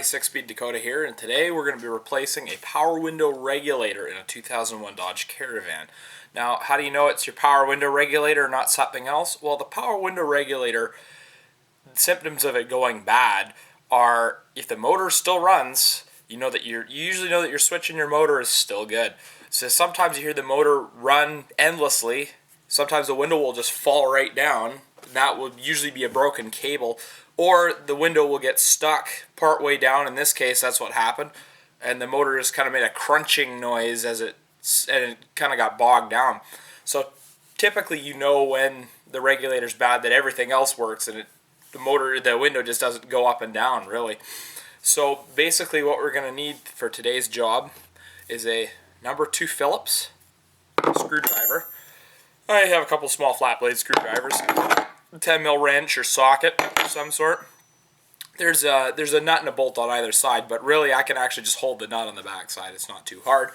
6-speed Dakota here, and today we're going to be replacing a power window regulator in a 2001 Dodge Caravan. Now, how do you know it's your power window regulator, not something else? Well, the power window regulator, symptoms of it going bad are if the motor still runs, you usually know that your switch in your motor is still good. So sometimes you hear the motor run endlessly. Sometimes the window will just fall right down. That would usually be a broken cable, or the window will get stuck part way down. In this case, that's what happened, and the motor just kind of made a crunching noise and it kind of got bogged down. So typically, you know when the regulator's bad that everything else works, and the window just doesn't go up and down really. So basically, what we're going to need for today's job is a number 2 Phillips screwdriver. I have a couple small flat blade screwdrivers, 10mm wrench or socket of some sort. There's a nut and a bolt on either side, but really I can actually just hold the nut on the back side. It's not too hard.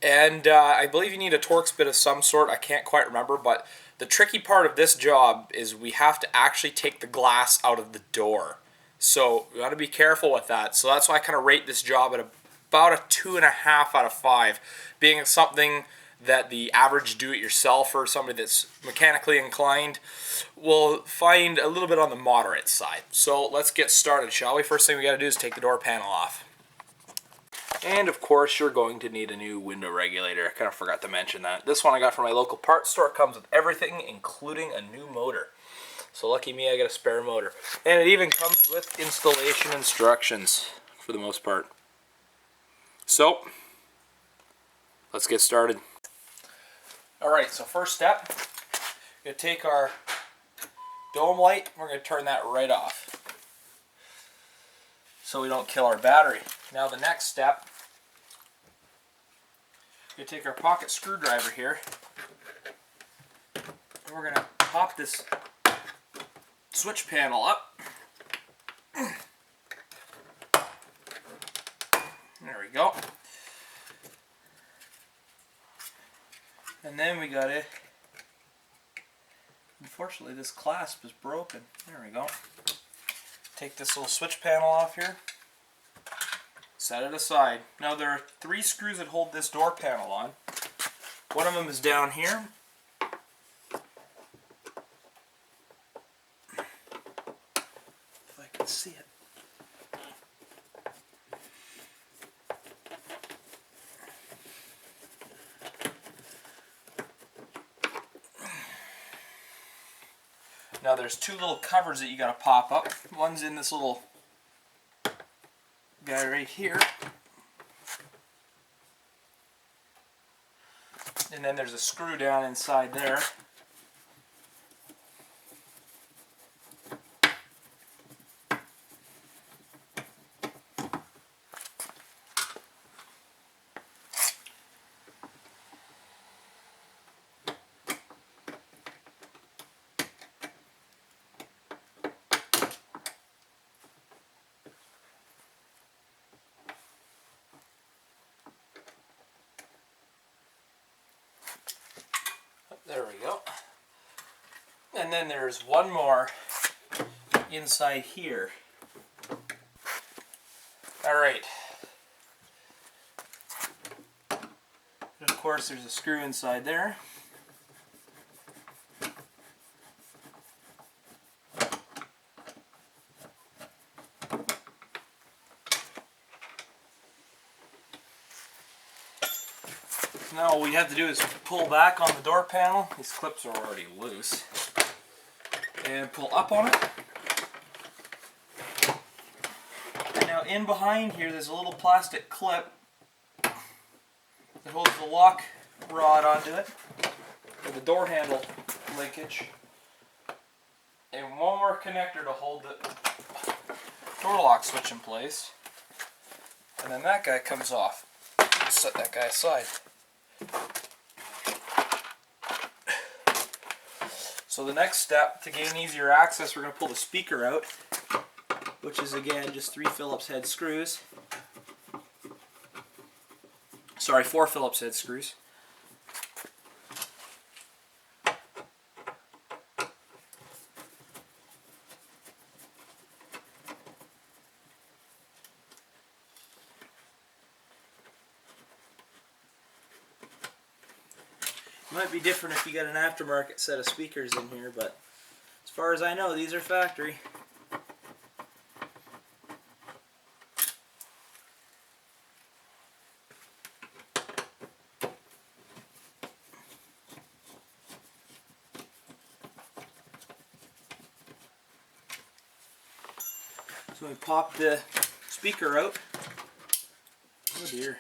And I believe you need a Torx bit of some sort. I can't quite remember, but the tricky part of this job is we have to actually take the glass out of the door. So we got to be careful with that. So that's why I kind of rate this job at about a 2.5 out of 5, being something that the average do-it-yourself or somebody that's mechanically inclined will find a little bit on the moderate side. So let's get started, shall we? First thing we got to do is take the door panel off. And of course you're going to need a new window regulator. I kind of forgot to mention that. This one I got from my local parts store. It comes with everything, including a new motor. So lucky me, I got a spare motor. And it even comes with installation instructions for the most part. So let's get started. Alright, so first step, we're going to take our dome light and we're going to turn that right off so we don't kill our battery. Now the next step, we're going to take our pocket screwdriver here and we're going to pop this switch panel up. There we go. And then we got it. Unfortunately, this clasp is broken. There we go. Take this little switch panel off here. Set it aside. Now there are 3 screws that hold this door panel on. One of them is down here. If I can see it. Now there's 2 little covers that you got to pop up. One's in this little guy right here. And then there's a screw down inside there. There we go. And then there's one more inside here. Alright. And of course there's a screw inside there. Now all we have to do is pull back on the door panel. These clips are already loose. And pull up on it. And now in behind here there's a little plastic clip that holds the lock rod onto it, with the door handle linkage. And one more connector to hold the door lock switch in place. And then that guy comes off. Just set that guy aside. So the next step, to gain easier access, we're going to pull the speaker out, which is again just 3 Phillips head screws. Sorry, 4 Phillips head screws. Might be different if you got an aftermarket set of speakers in here, but as far as I know, these are factory. So we pop the speaker out. Oh dear.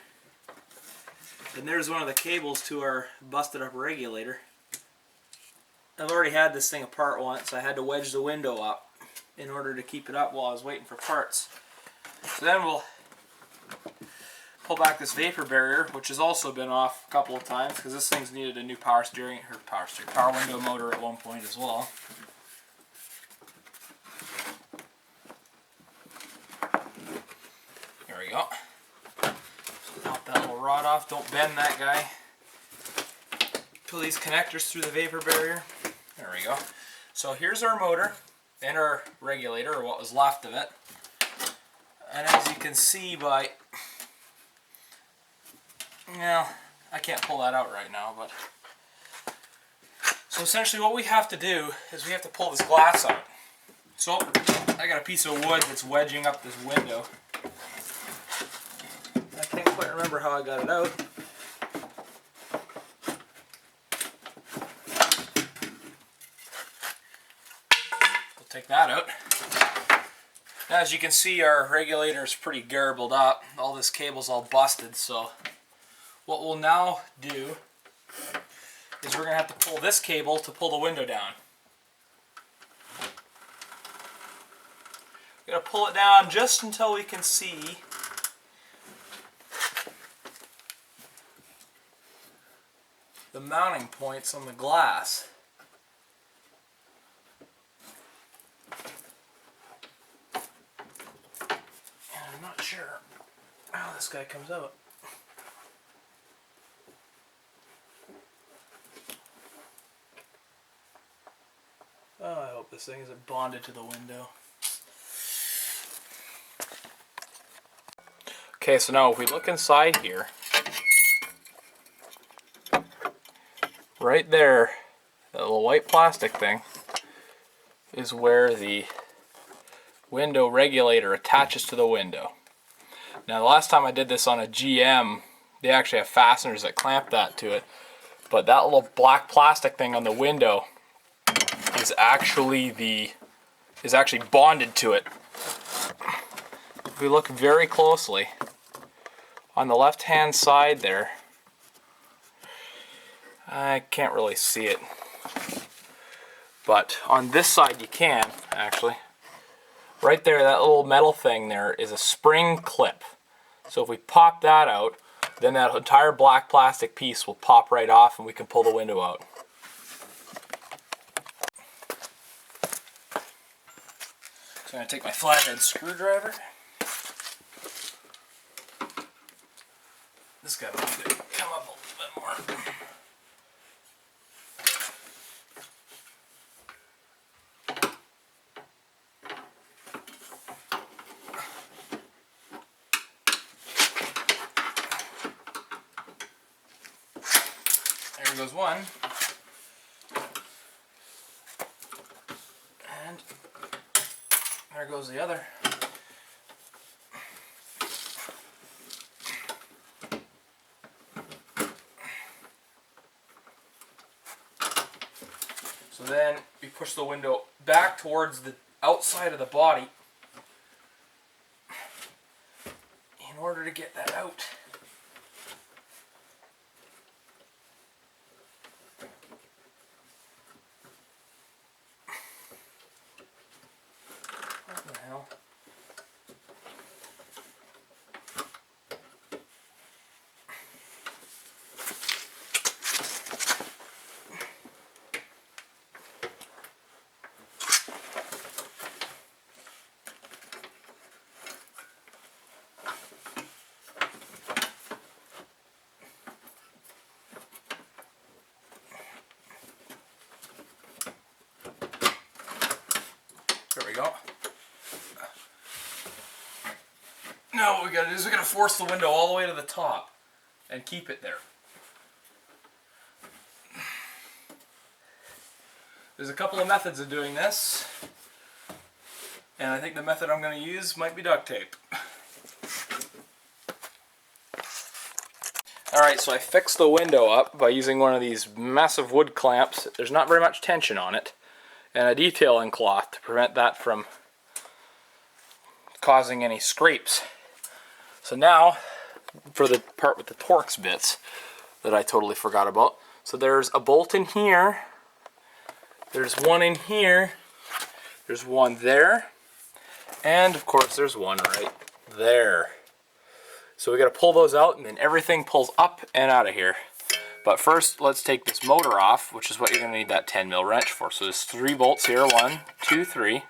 And there's one of the cables to our busted up regulator. I've already had this thing apart once. I had to wedge the window up in order to keep it up while I was waiting for parts. So then we'll pull back this vapor barrier, which has also been off a couple of times because this thing's needed a new power window motor at one point as well. There we go. Pop that little rod off. Don't bend that guy. Pull these connectors through the vapor barrier. There we go. So here's our motor and our regulator, or what was left of it. And as you can see by, well, I can't pull that out right now, but so essentially what we have to do is we have to pull this glass out. So I got a piece of wood that's wedging up this window. I can't quite remember how I got it out. We'll take that out. Now, as you can see, our regulator is pretty garbled up. All this cable's all busted, so what we'll now do is we're going to have to pull this cable to pull the window down. We're going to pull it down just until we can see the mounting points on the glass. And I'm not sure how this guy comes out. Oh, I hope this thing isn't bonded to the window. Okay, so now if we look inside here, right there, that little white plastic thing is where the window regulator attaches to the window. Now, the last time I did this on a GM, they actually have fasteners that clamp that to it, but that little black plastic thing on the window is actually bonded to it. If we look very closely on the left hand side there, I can't really see it, but on this side you can actually. Right there, that little metal thing there is a spring clip. So if we pop that out, then that entire black plastic piece will pop right off and we can pull the window out. So I'm going to take my flathead screwdriver. This guy might need to come up a little bit more. There goes one. And there goes the other. So then we push the window back towards the outside of the body in order to get that out. What the hell? There we go. Now what we gotta do is we gotta force the window all the way to the top and keep it there. There's a couple of methods of doing this, and I think the method I'm going to use might be duct tape. Alright, so I fixed the window up by using one of these massive wood clamps. There's not very much tension on it, and a detailing cloth to prevent that from causing any scrapes. So now, for the part with the Torx bits that I totally forgot about. So there's a bolt in here, there's one in here, there's one there, and of course there's one right there. So we got to pull those out, and then everything pulls up and out of here. But first, let's take this motor off, which is what you're going to need that 10mm wrench for. So there's 3 bolts here, 1, 2, 3,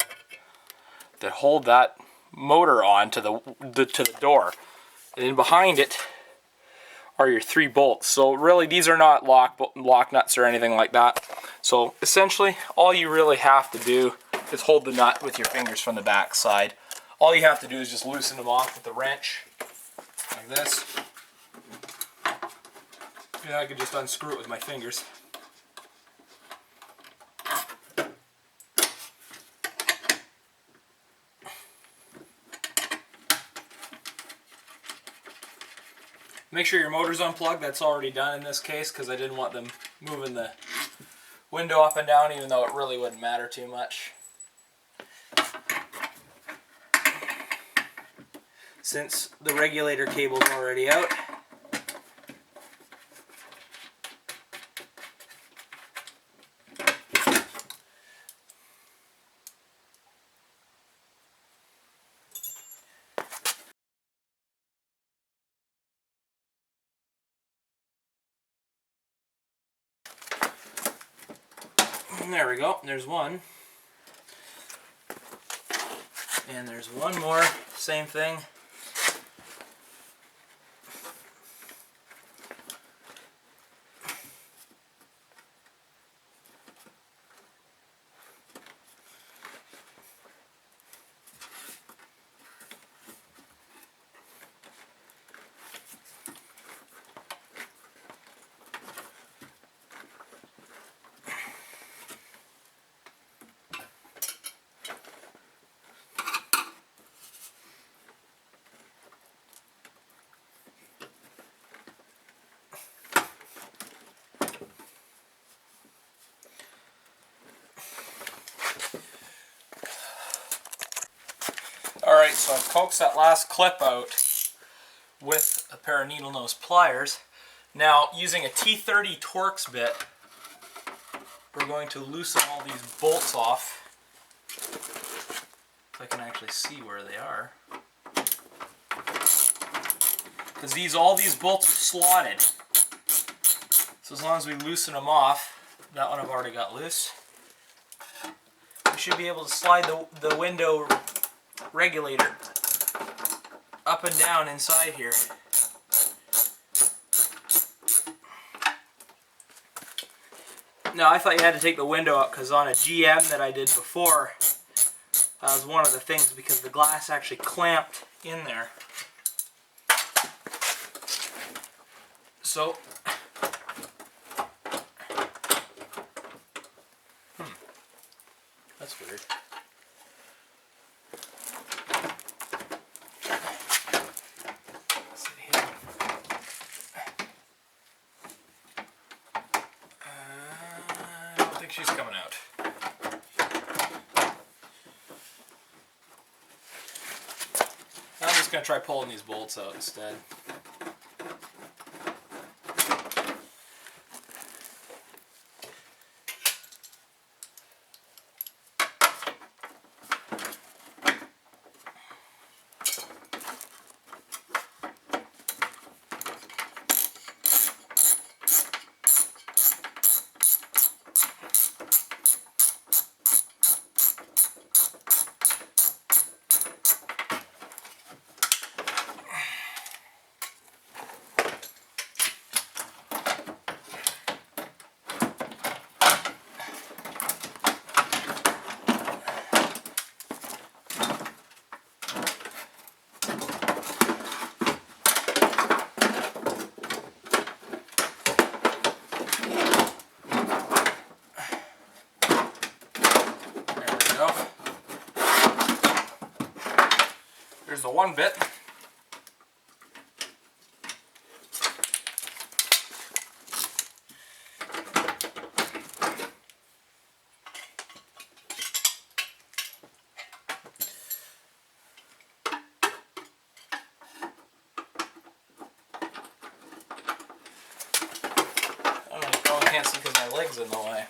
that hold that motor on to the door. And then behind it are your 3 bolts. So really, these are not lock nuts or anything like that. So essentially, all you really have to do is hold the nut with your fingers from the back side. All you have to do is just loosen them off with the wrench. Like this. And I could just unscrew it with my fingers. Make sure your motor's unplugged. That's already done in this case because I didn't want them moving the window up and down, even though it really wouldn't matter too much. Since the regulator cable's already out, there we go, there's one. And there's one more, same thing. Alright, so I've coaxed that last clip out with a pair of needle nose pliers. Now, using a T30 Torx bit, we're going to loosen all these bolts off. If I can actually see where they are. Because all these bolts are slotted. So as long as we loosen them off, that one I've already got loose, we should be able to slide the window regulator up and down inside here. Now I thought you had to take the window up because on a GM that I did before, that was one of the things because the glass actually clamped in there. So, that's weird. She's coming out. I'm just going to try pulling these bolts out instead. one bit. I can't see because my leg's in the way.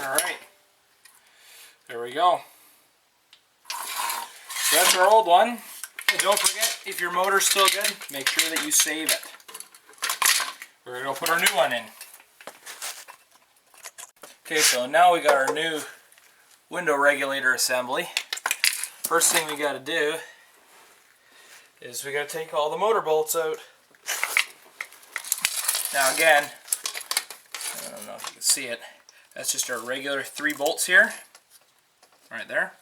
Alright, there we go. So that's our old one. And don't forget, if your motor's still good, make sure that you save it. We're going to go put our new one in. Okay, so now we got our new window regulator assembly. First thing we got to do is we got to take all the motor bolts out. Now again, I don't know if you can see it, that's just our regular 3 bolts here, right there.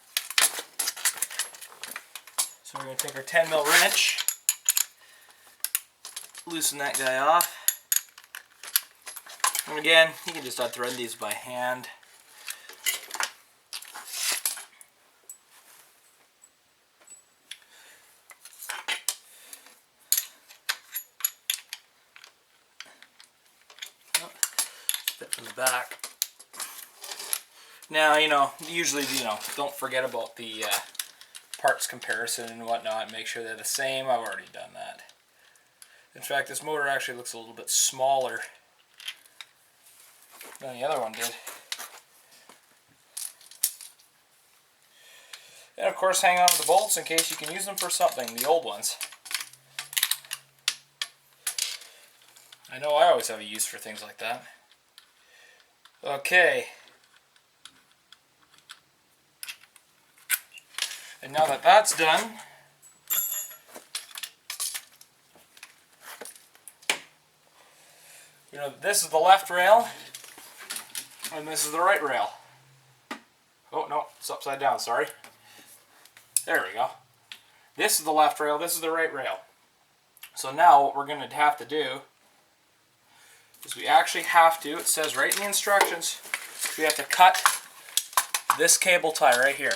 So we're going to take our 10mm wrench, loosen that guy off. And again, you can just unthread these by hand. Fit from the back. Now, usually, don't forget about the parts comparison and whatnot. Make sure they're the same. I've already done that. In fact, this motor actually looks a little bit smaller than the other one did. And of course, hang on to the bolts in case you can use them for something, the old ones. I know I always have a use for things like that. Okay. And now that that's done, this is the left rail, and this is the right rail. Oh no, it's upside down, sorry. There we go. This is the left rail, this is the right rail. So now what we're going to have to do is we actually have to, it says right in the instructions, we have to cut this cable tie right here.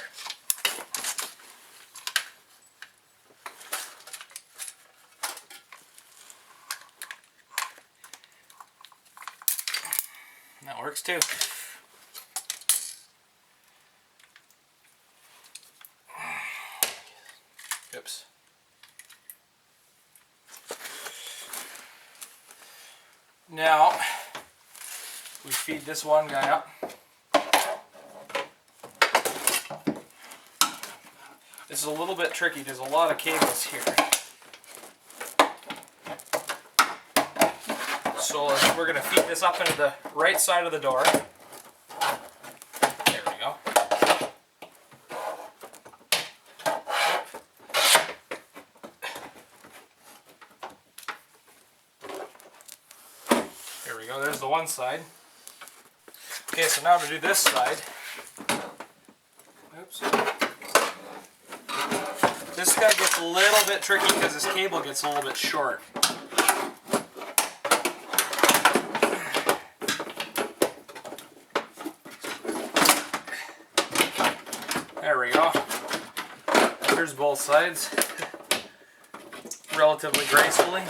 That works too. Oops. Now, we feed this one guy up. This is a little bit tricky, there's a lot of cables here. So we're going to feed this up into the right side of the door. There we go. There we go, there's the one side. Okay, so now to do this side. Oops. This guy gets a little bit tricky because this cable gets a little bit short. There we go. There's both sides. Relatively gracefully.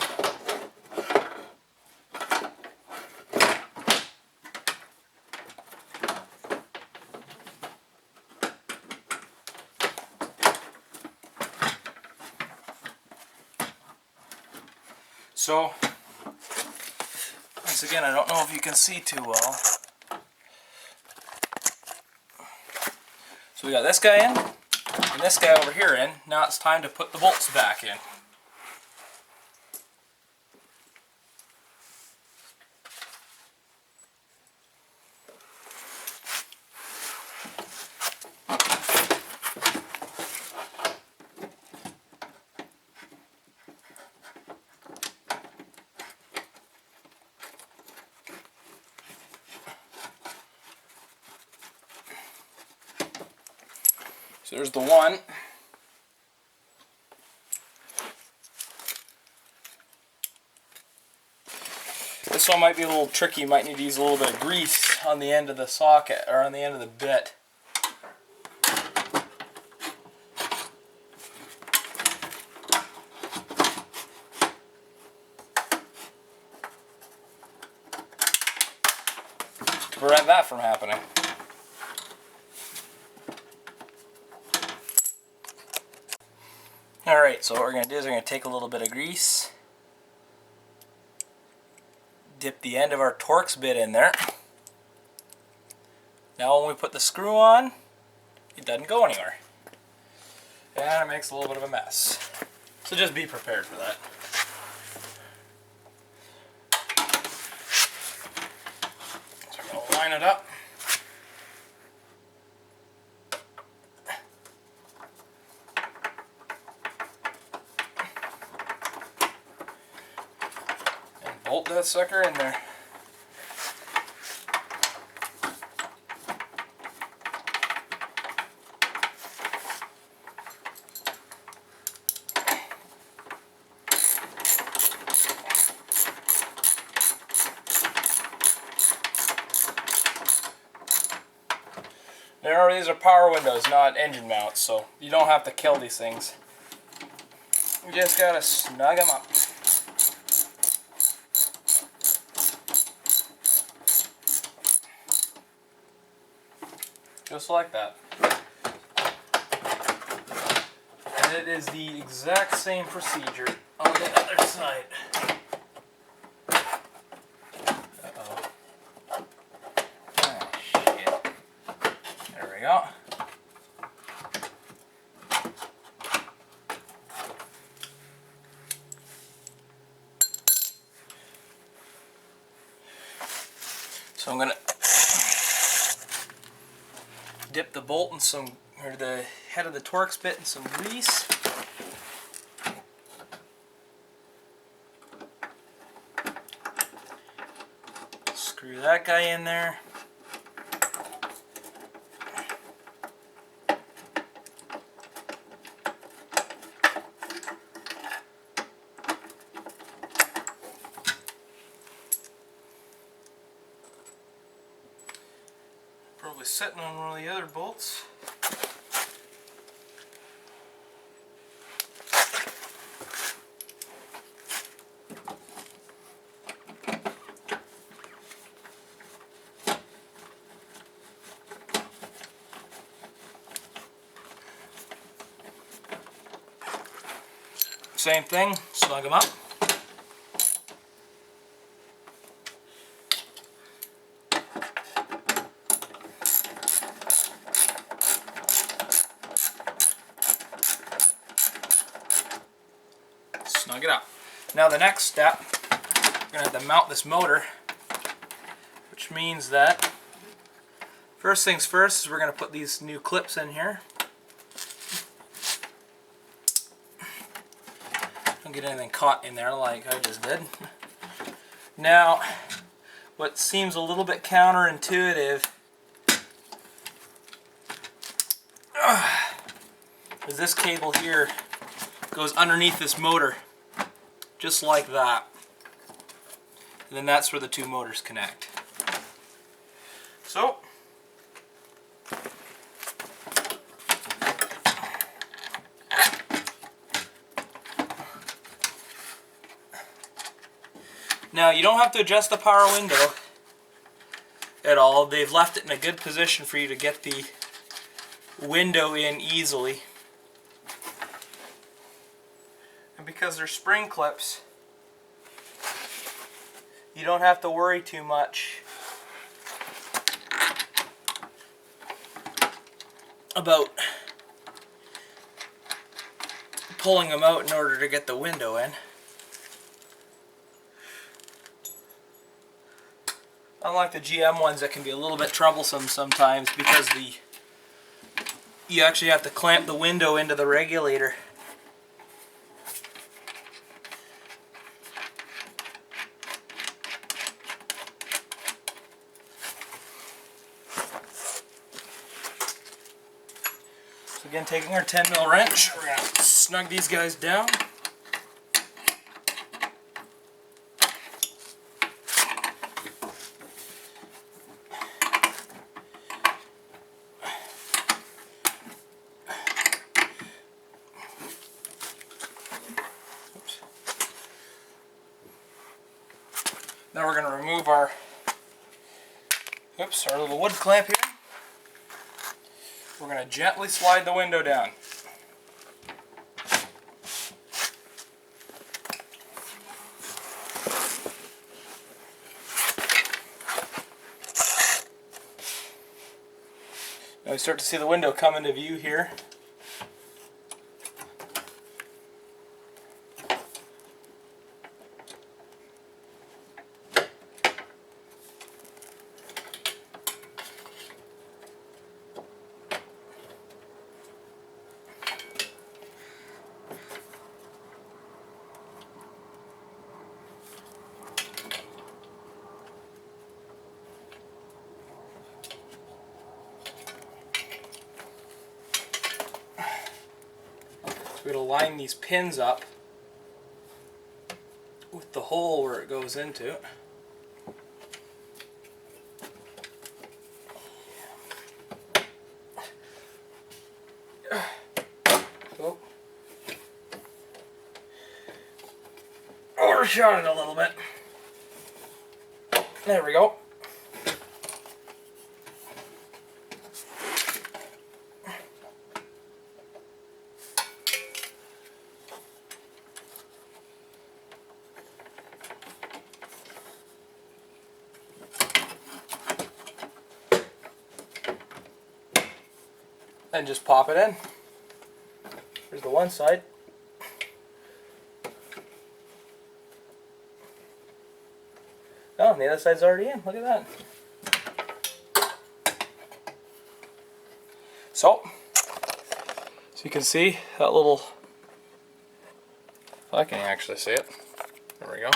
So, once again, I don't know if you can see too well. So we got this guy in, and this guy over here in. Now it's time to put the bolts back in. So there's the one. This one might be a little tricky. You might need to use a little bit of grease on the end of the socket, or on the end of the bit. To prevent that from happening. Alright, so what we're going to do is we're going to take a little bit of grease, dip the end of our Torx bit in there. Now when we put the screw on, it doesn't go anywhere. And it makes a little bit of a mess. So just be prepared for that. So we're going to line it up. Bolt that sucker in there. These are power windows, not engine mounts, so you don't have to kill these things. You just gotta snug them up. Just like that. And it is the exact same procedure on the other side. Uh-oh. Ah, shit. There we go. So I'm gonna dip the bolt in some, or the head of the Torx bit in some grease. Screw that guy in there. Probably sitting on one of the other bolts. Same thing, snug them up. Snug it up. Now the next step, we're going to have to mount this motor, which means that first things first is we're going to put these new clips in here. Don't get anything caught in there like I just did. Now, what seems a little bit counterintuitive is this cable here goes underneath this motor, just like that. And then that's where the two motors connect. So, now you don't have to adjust the power window at all. They've left it in a good position for you to get the window in easily. And because they're spring clips, you don't have to worry too much about pulling them out in order to get the window in. Unlike the GM ones that can be a little bit troublesome sometimes because you actually have to clamp the window into the regulator. So again, taking our 10mm wrench, we're going to snug these guys down. Now we're going to remove our little wood clamp here. We're going to gently slide the window down. Now we start to see the window come into view here. So we're going to line these pins up with the hole where it goes into. Oh. Overshot it a little bit. There we go. And just pop it in. Here's the one side. Oh, and the other side's already in. Look at that. So you can see that little, I can actually see it. There we go.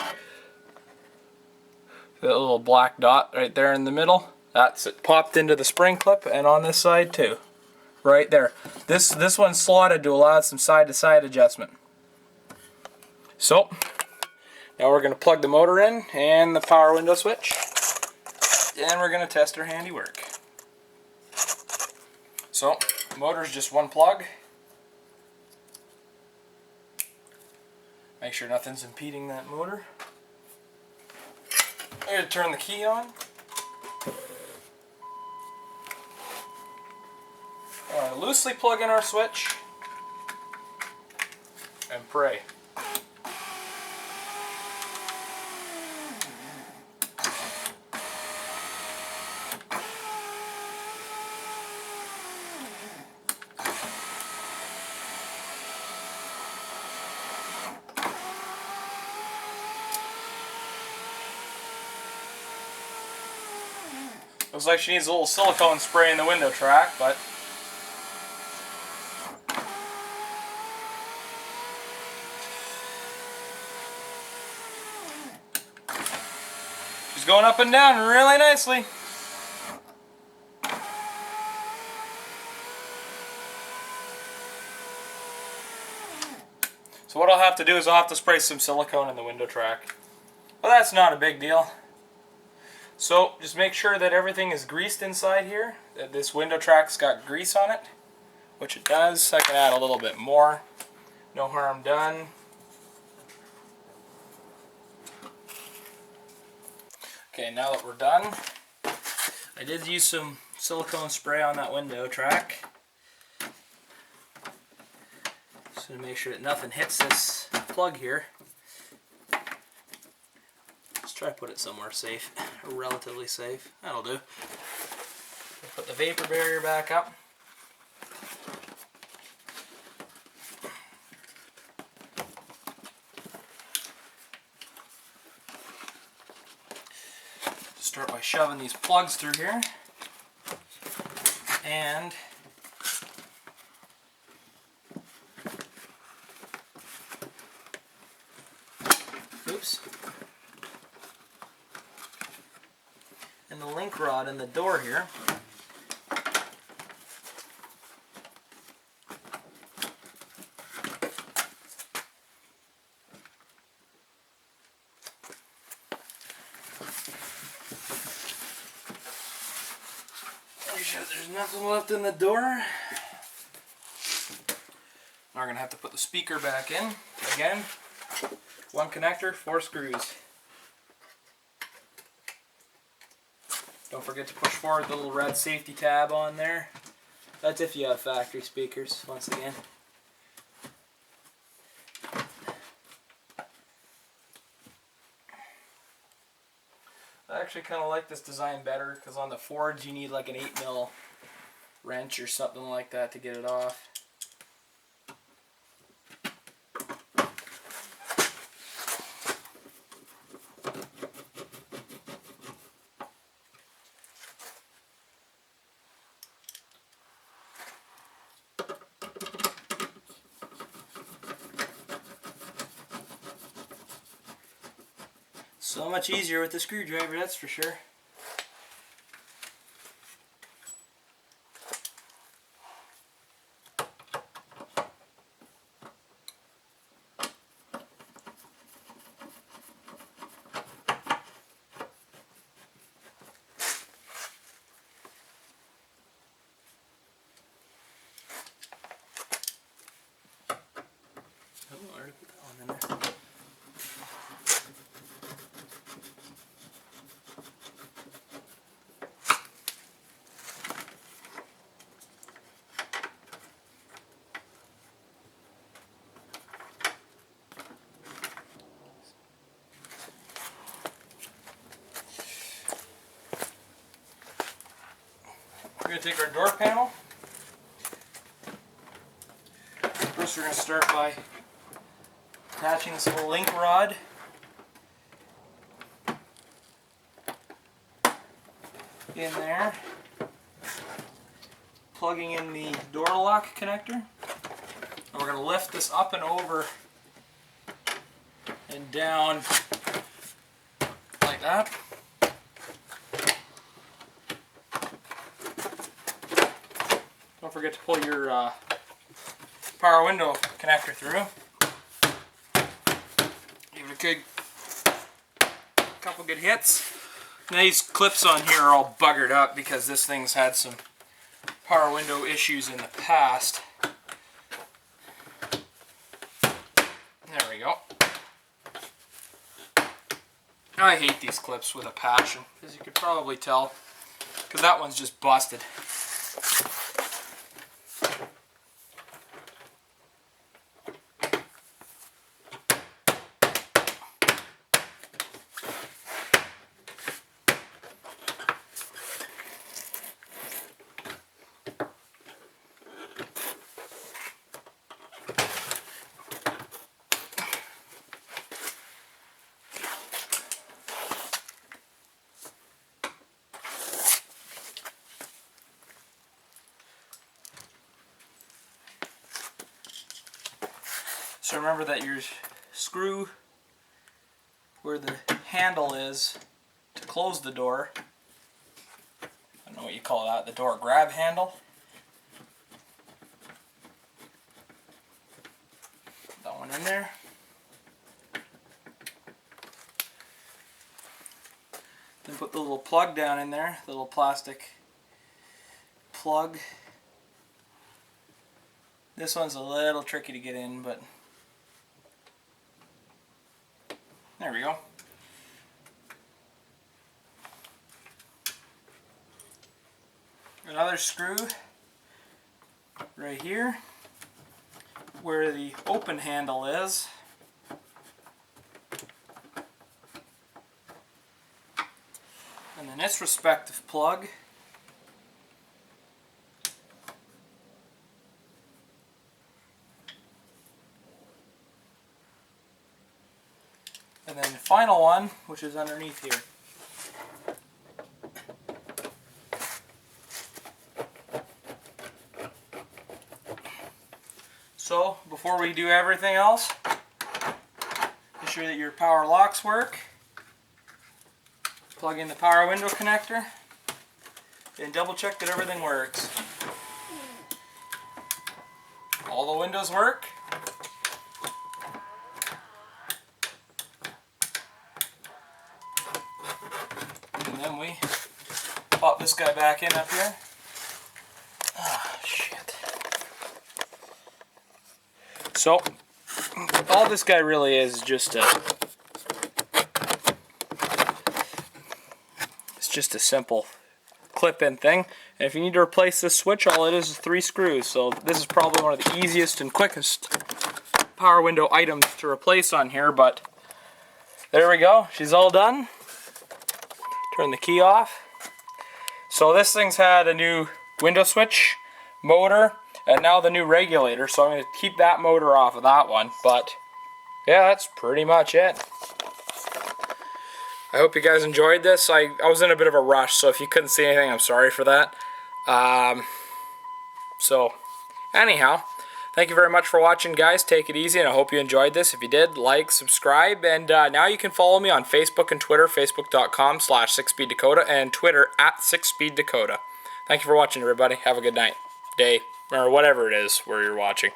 That little black dot right there in the middle. That's it popped into the spring clip, and on this side too. Right there. This one's slotted to allow some side-to-side adjustment. So now we're going to plug the motor in and the power window switch, and we're going to test our handiwork. So the motor's just one plug. Make sure nothing's impeding that motor. I'm going to turn the key on. Loosely plug in our switch and pray. Looks like she needs a little silicone spray in the window track, but she's going up and down really nicely. So what I'll have to do is I'll have to spray some silicone in the window track. But that's not a big deal. So just make sure that everything is greased inside here, that this window track's got grease on it, which it does. I can add a little bit more. No harm done. Okay, now that we're done, I did use some silicone spray on that window track, just to make sure that nothing hits this plug here. Just try to put it somewhere safe, relatively safe. That'll do. Put the vapor barrier back up. Start by shoving these plugs through here. And oops. And the link rod in the door here. Make sure there's nothing left in the door. Now we're going to have to put the speaker back in. Again, one connector, 4 screws. Don't forget to push forward the little red safety tab on there. That's if you have factory speakers, once again. I actually kind of like this design better because on the Fords you need like an 8mm wrench or something like that to get it off. So much easier with the screwdriver, that's for sure. Oh, I already put that one in there. We're going to take our door panel. First we're going to start by attaching this little link rod in there, plugging in the door lock connector, and we're going to lift this up and over and down like that. Don't forget to pull your power window connector through. Give it a good couple good hits. Now these clips on here are all buggered up because this thing's had some power window issues in the past. There we go. I hate these clips with a passion, as you could probably tell, because that one's just busted. So remember that your screw where the handle is to close the door, I don't know what you call that, the door grab handle. Put that one in there. Then put the little plug down in there, the little plastic plug. This one's a little tricky to get in, but there we go. Another screw right here where the open handle is. in its respective plug. And then the final one, which is underneath here. So, before we do everything else, make sure that your power locks work. Plug in the power window connector and double check that everything works. All the windows work. And then we pop this guy back in up here. Ah, shit. So, all this guy really is just a simple clip-in thing. And if you need to replace this switch, all it is 3 screws. So this is probably one of the easiest and quickest power window items to replace on here, but there we go. She's all done. Turn the key off. So this thing's had a new window switch, motor, and now the new regulator. So I'm going to keep that motor off of that one. But yeah, that's pretty much it. I hope you guys enjoyed this. I was in a bit of a rush, so if you couldn't see anything, I'm sorry for that. So, anyhow, thank you very much for watching, guys. Take it easy, and I hope you enjoyed this. If you did, like, subscribe, and now you can follow me on Facebook and Twitter, facebook.com/6speeddakota, and Twitter @6speeddakota. Thank you for watching, everybody. Have a good night, day, or whatever it is where you're watching.